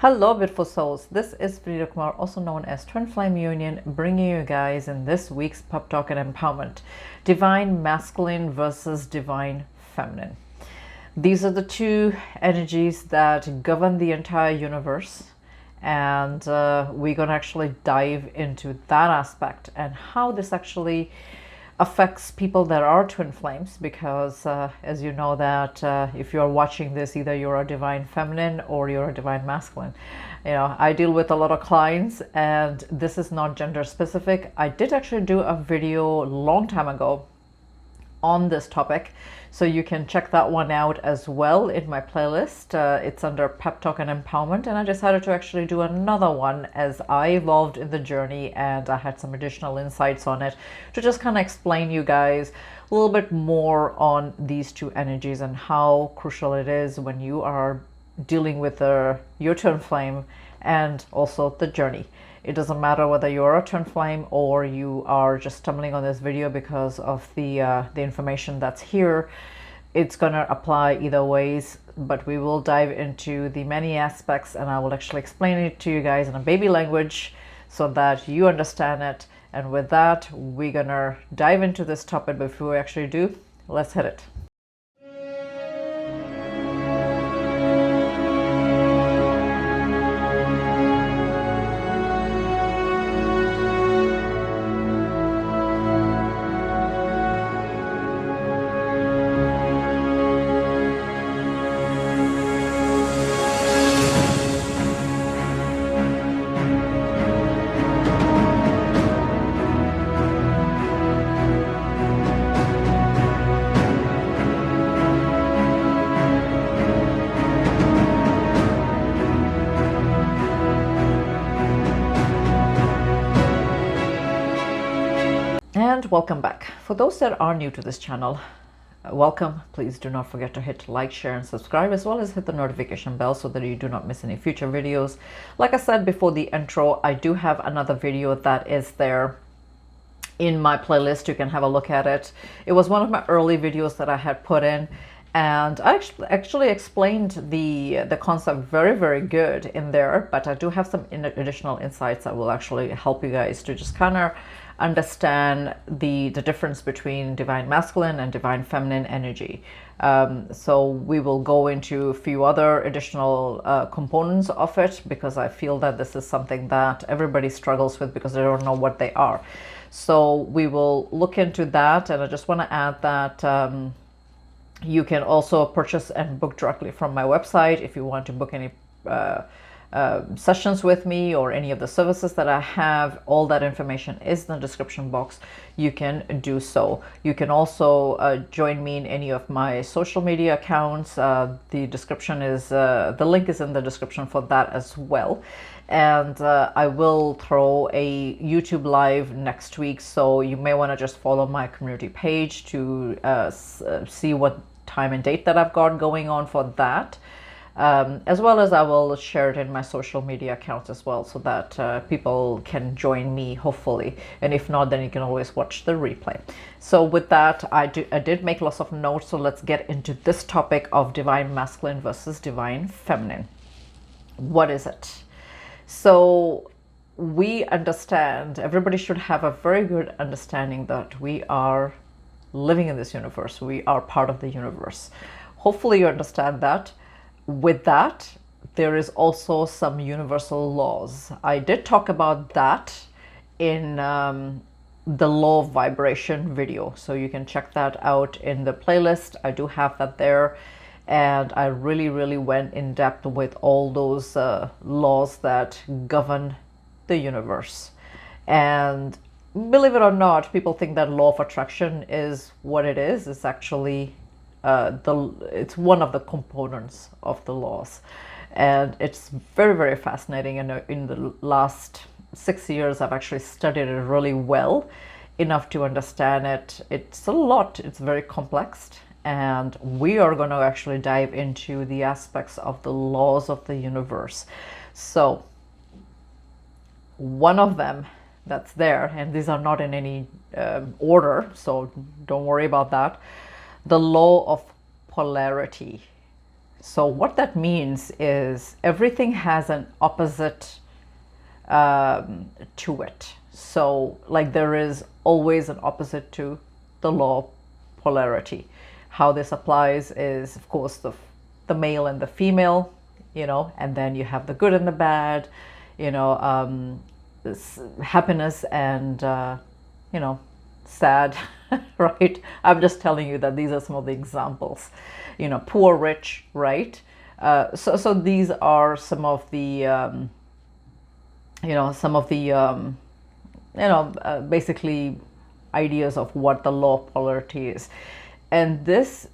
Hello beautiful souls, this is Frida Kumar, also known as Twinflameunion, bringing you guys in this week's Pep Talk and Empowerment, Divine Masculine versus Divine Feminine. These are the two energies that govern the entire universe, and we're going to actually dive into that aspect and how this actually affects people that are twin flames, because as you know that if you're watching this, either you're a divine feminine or you're a divine masculine. I deal with a lot of clients, and this is not gender specific. I did actually do a video a long time ago on this topic, so you can check that one out as well in my playlist. It's under Pep Talk and Empowerment, and I decided to actually do another one as I evolved in the journey, and I had some additional insights on it to just kind of explain you guys a little bit more on these two energies and how crucial it is when you are dealing with your twin flame and also the journey. It doesn't matter whether you're a twin flame or you are just stumbling on this video because of the information that's here. It's going to apply either ways, but we will dive into the many aspects, and I will actually explain it to you guys in a baby language so that you understand it. And with that, we're going to dive into this topic. Before we actually do, let's hit it. And welcome back. For those that are new to this channel, welcome. Please do not forget to hit like, share and subscribe, as well as hit the notification bell so that you do not miss any future videos. Like I said before the intro, I do have another video that is there in my playlist. You can have a look at it. It was one of my early videos that I had put in, and I actually explained the concept very good in there, but I do have some additional insights that will actually help you guys to just kind of understand the difference between divine masculine and divine feminine energy. So we will go into a few other additional components of it, because I feel that this is something that everybody struggles with because they don't know what they are. So we will look into that, and I just want to add that you can also purchase and book directly from my website if you want to book any sessions with me or any of the services that I have. All that information is in the description box. You can do so. You can also join me in any of my social media accounts. The link is in the description for that as well. And I will throw a YouTube live next week, so you may want to just follow my community page to see what time and date that I've got going on for that. As well as I will share it in my social media accounts as well, so that people can join me, hopefully. And if not, then you can always watch the replay. So with that, I did make lots of notes, so let's get into this topic of divine masculine versus divine feminine. What is it? So we understand, everybody should have a very good understanding that we are living in this universe. We are part of the universe. Hopefully you understand that. With that, there is also some universal laws. I did talk about that in the law of vibration video, so you can check that out in the playlist. I do have that there, and I really went in depth with all those laws that govern the universe. And believe it or not, people think that law of attraction is what it is. It's actually it's one of the components of the laws, and it's very fascinating. And in the last 6 years, I've actually studied it really well enough to understand it. It's a lot. It's very complex, and we are going to actually dive into the aspects of the laws of the universe. So one of them that's there, and these are not in any order, so don't worry about that. The law of polarity. So what that means is everything has an opposite to it. So like there is always an opposite to the law of polarity. How this applies is, of course, the male and the female, and then you have the good and the bad, this happiness and, sad, right? I'm just telling you that these are some of the examples, poor, rich, right? So these are some of the, basically ideas of what the law of polarity is. And this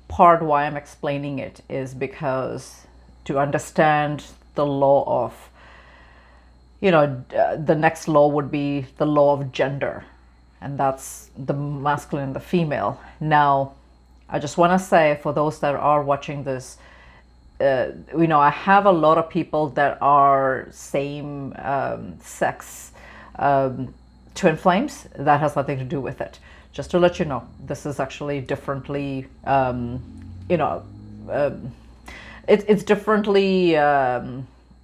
part, why I'm explaining it, is because to understand the law of, the next law would be the law of gender, and that's the masculine and the female. Now, I just want to say, for those that are watching this, I have a lot of people that are same sex twin flames. That has nothing to do with it. Just to let you know, this is actually differently, it's differently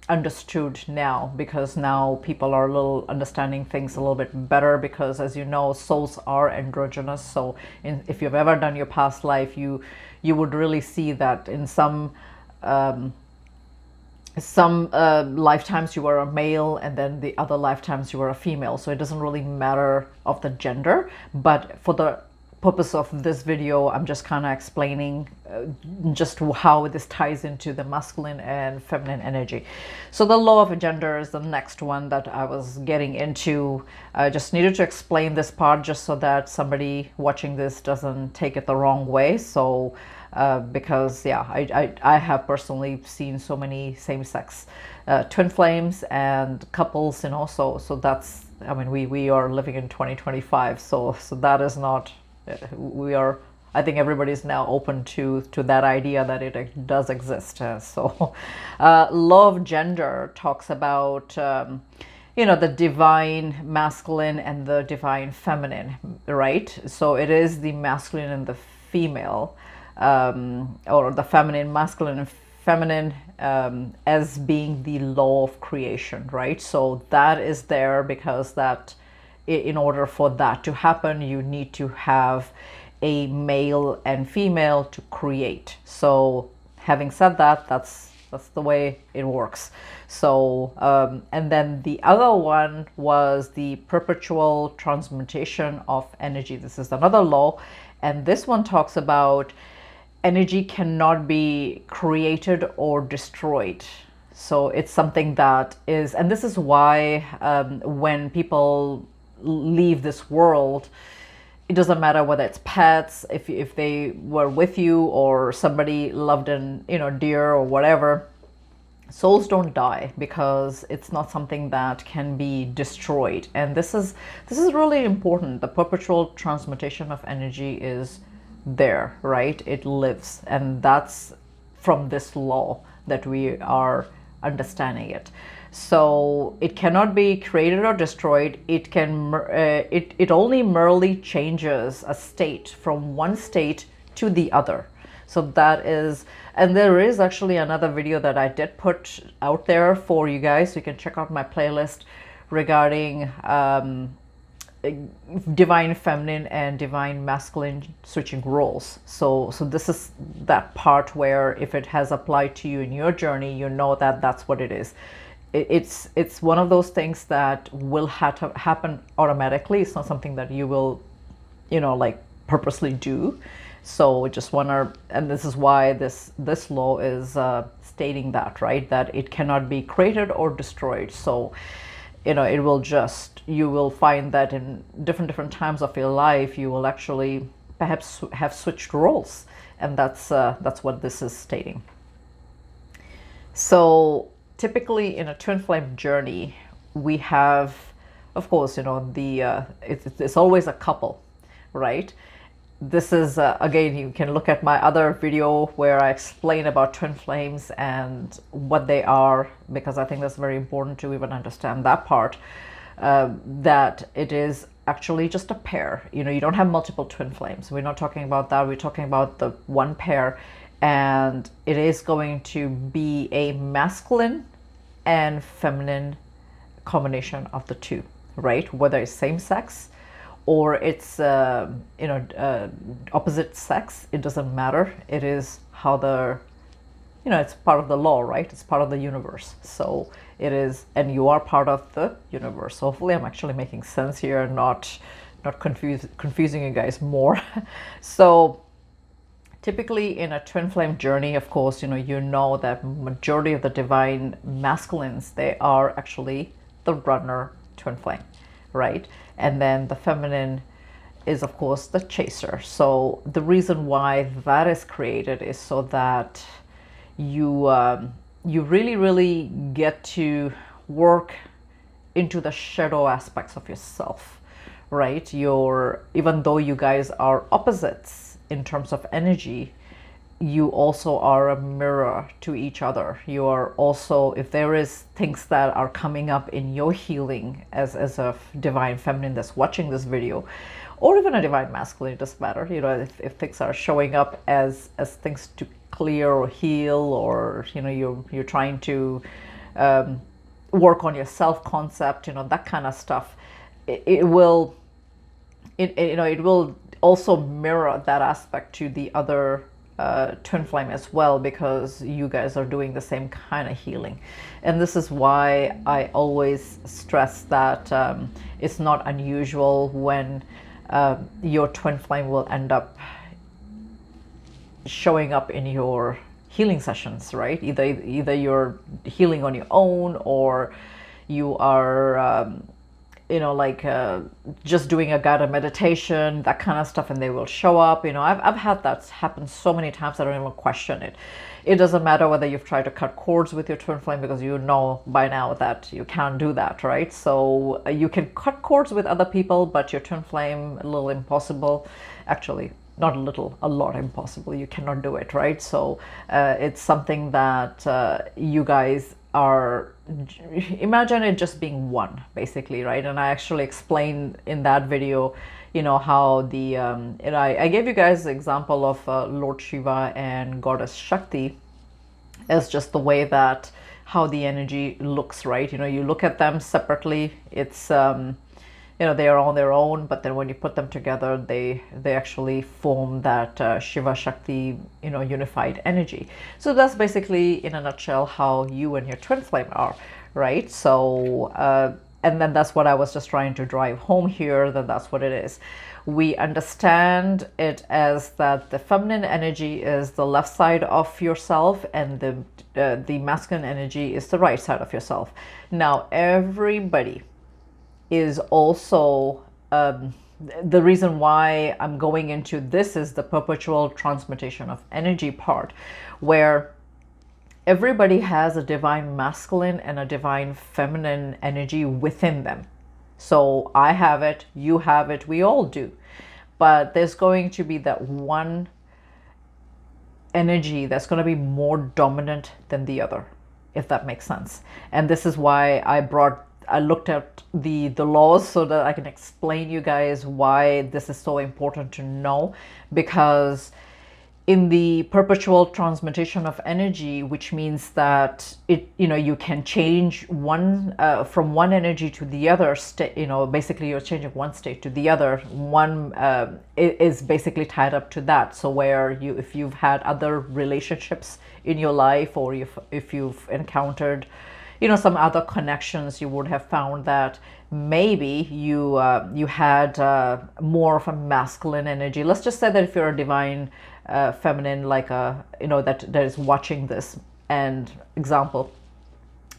understood now, because now people are a little understanding things a little bit better, because as you know, souls are androgynous. So if you've ever done your past life, you would really see that in some lifetimes you were a male, and then the other lifetimes you were a female. So it doesn't really matter of the gender, but for the purpose of this video, I'm just kind of explaining just how this ties into the masculine and feminine energy. So the law of gender is the next one that I was getting into. I just needed to explain this part just so that somebody watching this doesn't take it the wrong way. So because I have personally seen so many same-sex twin flames and couples, so that's, I mean, we are living in 2025, so that is not, I think everybody's now open to that idea that it does exist. So law of gender talks about the divine masculine and the divine feminine, right? So it is the masculine and the female, or the feminine, masculine and feminine, as being the law of creation, right? So that is there because that, in order for that to happen, you need to have a male and female to create. So having said that, that's the way it works. So and then the other one was the perpetual transmutation of energy. This is another law, and this one talks about energy cannot be created or destroyed. So it's something that is, and this is why when people leave this world, it doesn't matter whether it's pets, if they were with you, or somebody loved and dear or whatever, souls don't die, because it's not something that can be destroyed. And this is really important. The perpetual transmutation of energy is there, right? It lives, and that's from this law that we are understanding it. So it cannot be created or destroyed. It can it only merely changes a state from one state to the other. So that is, and there is actually another video that I did put out there for you guys. You can check out my playlist regarding divine feminine and divine masculine switching roles. So this is that part where if it has applied to you in your journey, you know that that's what it is. It's one of those things that will happen automatically. It's not something that you will, like purposely do. So just wanna, and this is why this law is stating that, right? That it cannot be created or destroyed. So it will just, you will find that in different times of your life, you will actually perhaps have switched roles, and that's what this is stating. So typically in a twin flame journey, we have, of course, it's always a couple, right? This is, again, you can look at my other video where I explain about twin flames and what they are, because I think that's very important to even understand that part, that it is actually just a pair. You don't have multiple twin flames. We're not talking about that. We're talking about the one pair. and it is going to be a masculine and feminine combination of the two, right? Whether it's same sex or it's opposite sex, it doesn't matter. It is how the it's part of the law, right? It's part of the universe. So it is, and you are part of the universe. So hopefully I'm actually making sense here, not confusing you guys more. So typically in a twin flame journey, of course, you know that majority of the divine masculines, they are actually the runner twin flame, right? And then the feminine is of course the chaser. So the reason why that is created is so that you really get to work into the shadow aspects of yourself, right? Even though you guys are opposites in terms of energy, you also are a mirror to each other. You are also, if there is things that are coming up in your healing as a divine feminine that's watching this video, or even a divine masculine, it doesn't matter, if things are showing up as things to clear or heal, or you're trying to work on your self-concept, that kind of stuff, it will also mirror that aspect to the other twin flame as well, because you guys are doing the same kind of healing. And this is why I always stress that it's not unusual when your twin flame will end up showing up in your healing sessions, right? Either you're healing on your own, or you are just doing a guided meditation, that kind of stuff, and they will show up. I've had that happen so many times I don't even question it. It doesn't matter whether you've tried to cut cords with your twin flame, because you know by now that you can't do that, right? So you can cut cords with other people, but your twin flame, a little impossible. Actually, not a little, a lot impossible. You cannot do it, right? So it's something that you guys are, imagine it just being one, basically, right? And I actually explained in that video, how the I gave you guys the example of Lord Shiva and Goddess Shakti as just the way that how the energy looks, right? You look at them separately, it's they are on their own, but then when you put them together, they actually form that Shiva Shakti, unified energy. So that's basically, in a nutshell, how you and your twin flame are, right? So, and then that's what I was just trying to drive home here, that that's what it is. We understand it as that the feminine energy is the left side of yourself, and the masculine energy is the right side of yourself. Now, everybody is also, the reason why I'm going into this is the perpetual transmutation of energy part, where everybody has a divine masculine and a divine feminine energy within them. So I have it, you have it, we all do. But there's going to be that one energy that's going to be more dominant than the other, if that makes sense. And this is why I looked at the laws, so that I can explain you guys why this is so important to know. Because in the perpetual transmutation of energy, which means that you can change one from one energy to the other state, basically you're changing one state to the other. One is basically tied up to that. So where if you've had other relationships in your life, or if you've encountered some other connections, you would have found that maybe you had more of a masculine energy. Let's just say that if you're a divine feminine, like that is watching this and example,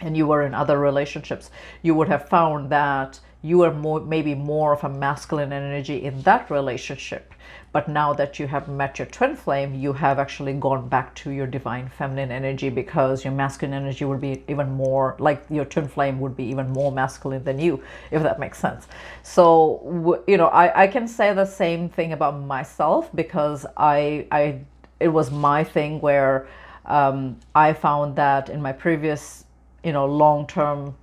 and you were in other relationships, you would have found that you were maybe more of a masculine energy in that relationship. But now that you have met your twin flame, you have actually gone back to your divine feminine energy, because your masculine energy would be even more, like your twin flame would be even more masculine than you, if that makes sense. So, I can say the same thing about myself, because it was my thing where I found that in my previous, long-term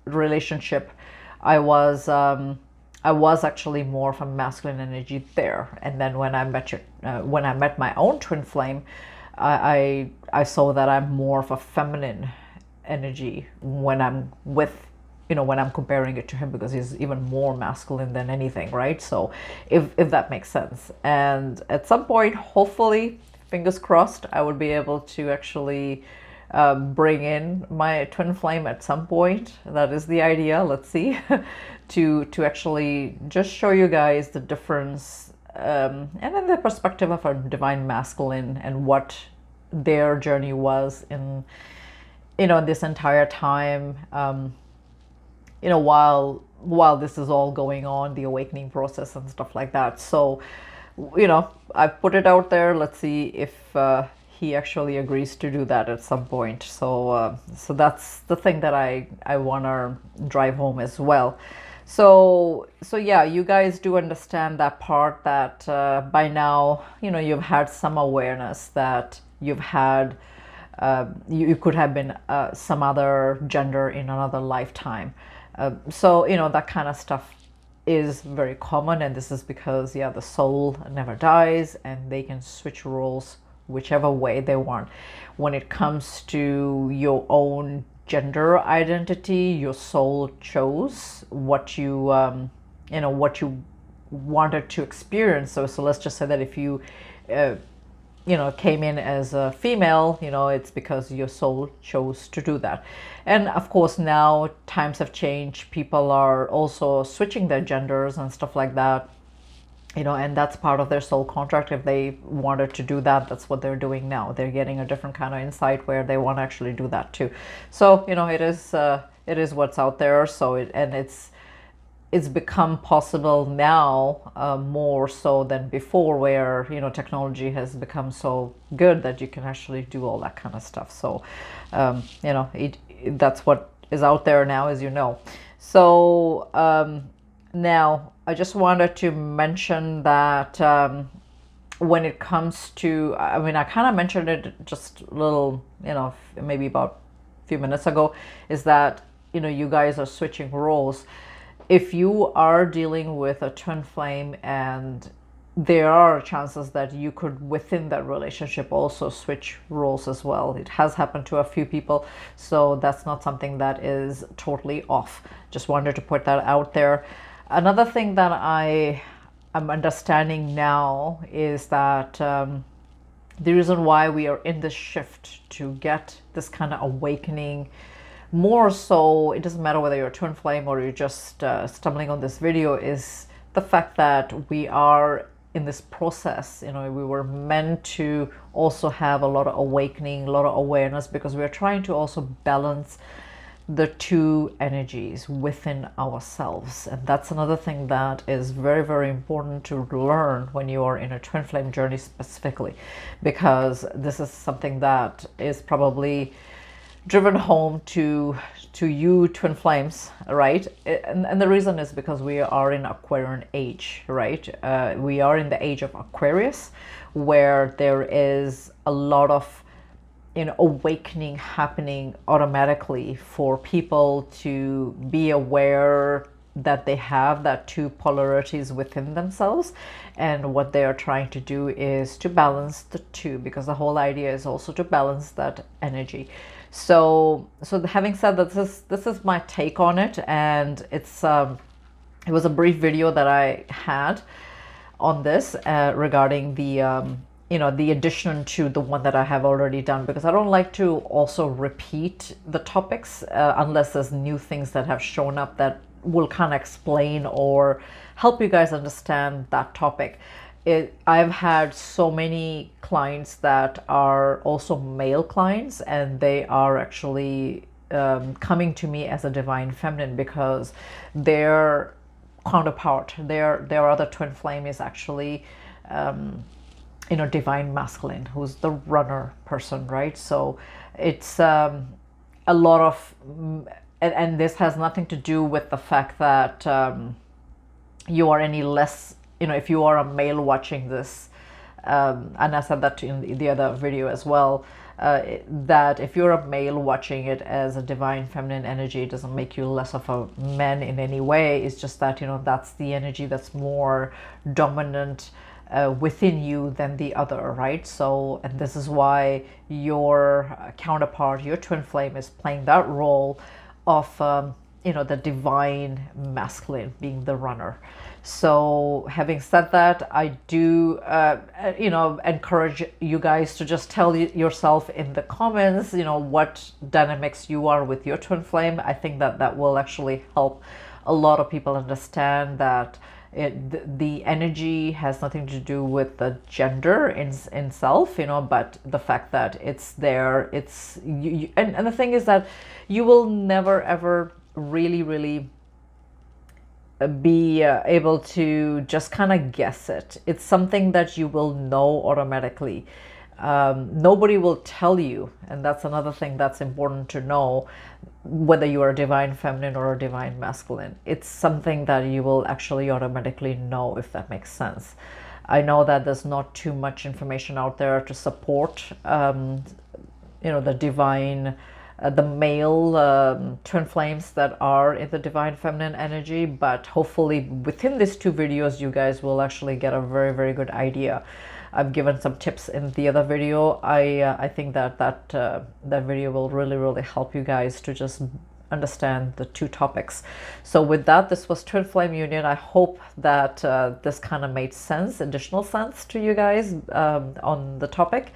relationship, I was actually more of a masculine energy there. And then when I met my own twin flame, I saw that I'm more of a feminine energy when I'm with, when I'm comparing it to him, because he's even more masculine than anything, right? So if that makes sense. And at some point, hopefully, fingers crossed, I would be able to actually bring in my twin flame at some point. That is the idea. Let's see. to actually just show you guys the difference, and in the perspective of a divine masculine and what their journey was in this entire time, while this is all going on, the awakening process and stuff like that. So I put it out there. Let's see if he actually agrees to do that at some point. So that's the thing that I want to drive home as well. So yeah, you guys do understand that part, that by now you've had some awareness that you've had, you could have been some other gender in another lifetime. So that kind of stuff is very common, and this is because the soul never dies and they can switch roles whichever way they want. When it comes to your own gender identity, your soul chose what you what you wanted to experience. So let's just say that if you came in as a female, it's because your soul chose to do that. And of course, now times have changed. People are also switching their genders and stuff like that, and that's part of their soul contract. If they wanted to do that, that's what they're doing now. They're getting a different kind of insight where they want to actually do that too. So, it is what's out there. So it's become possible now, more so than before, where technology has become so good that you can actually do all that kind of stuff. So that's what is out there now, as you know. So now I just wanted to mention that when it comes to, I kind of mentioned it just a little, maybe about a few minutes ago, is that you guys are switching roles. If you are dealing with a twin flame, and there are chances that you could, within that relationship, also switch roles as well. It has happened to a few people, so that's not something that is totally off. Just wanted to put that out there. Another thing that I am understanding now is that the reason why we are in this shift to get this kind of awakening, more so, it doesn't matter whether you're a twin flame or you're just stumbling on this video, is the fact that we are in this process. We were meant to also have a lot of awakening, a lot of awareness, because we're trying to also balance the two energies within ourselves. And that's another thing that is very, very important to learn when you are in a twin flame journey specifically, because this is something that is probably driven home to you twin flames, right? And the reason is because we are in Aquarian age, right? We are in the age of Aquarius, where there is a lot of awakening happening automatically for people to be aware that they have that two polarities within themselves, and what they are trying to do is to balance the two, because the whole idea is also to balance that energy. So having said that, this is my take on it, and it was a brief video that I had on this regarding the the addition to the one that I have already done, because I don't like to also repeat the topics unless there's new things that have shown up that will kind of explain or help you guys understand that topic. I've had so many clients that are also male clients, and they are actually coming to me as a divine feminine, because their counterpart, their other twin flame, is actually divine masculine, who's the runner person, right? So it's a lot of, and this has nothing to do with the fact that you are any less, if you are a male watching this, and I said that in the other video as well, that if you're a male watching it as a divine feminine energy, it doesn't make you less of a man in any way. It's just that, that's the energy that's more dominant within you than the other, right? So, and this is why your counterpart, your twin flame, is playing that role of the divine masculine, being the runner. So having said that, I do encourage you guys to just tell yourself in the comments what dynamics you are with your twin flame. I think that that will actually help a lot of people understand that the energy has nothing to do with the gender in self, but the fact that it's there. It's and the thing is that you will never ever really be able to just kind of guess it. It's something that you will know automatically. Nobody will tell you, and that's another thing that's important to know, whether you are a divine feminine or a divine masculine. It's something that you will actually automatically know, if that makes sense. I know that there's not too much information out there to support the divine the male twin flames that are in the divine feminine energy, but hopefully within these two videos you guys will actually get a very good idea. I've given some tips in the other video. I think that video will really help you guys to just understand the two topics. So with that, this was Twin Flame Union. I hope that this kind of made sense, additional sense to you guys on the topic.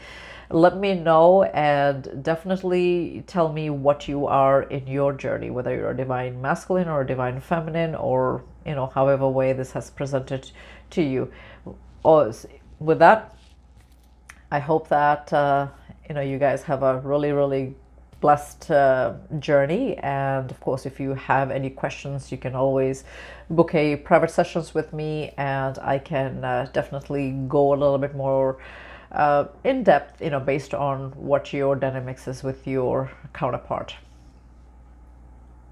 Let me know, and definitely tell me what you are in your journey, whether you're a divine masculine or a divine feminine, or however way this has presented to you. With that, I hope that you guys have a really blessed journey. And of course, if you have any questions, you can always book a private sessions with me, and I can definitely go a little bit more in depth, based on what your dynamics is with your counterpart.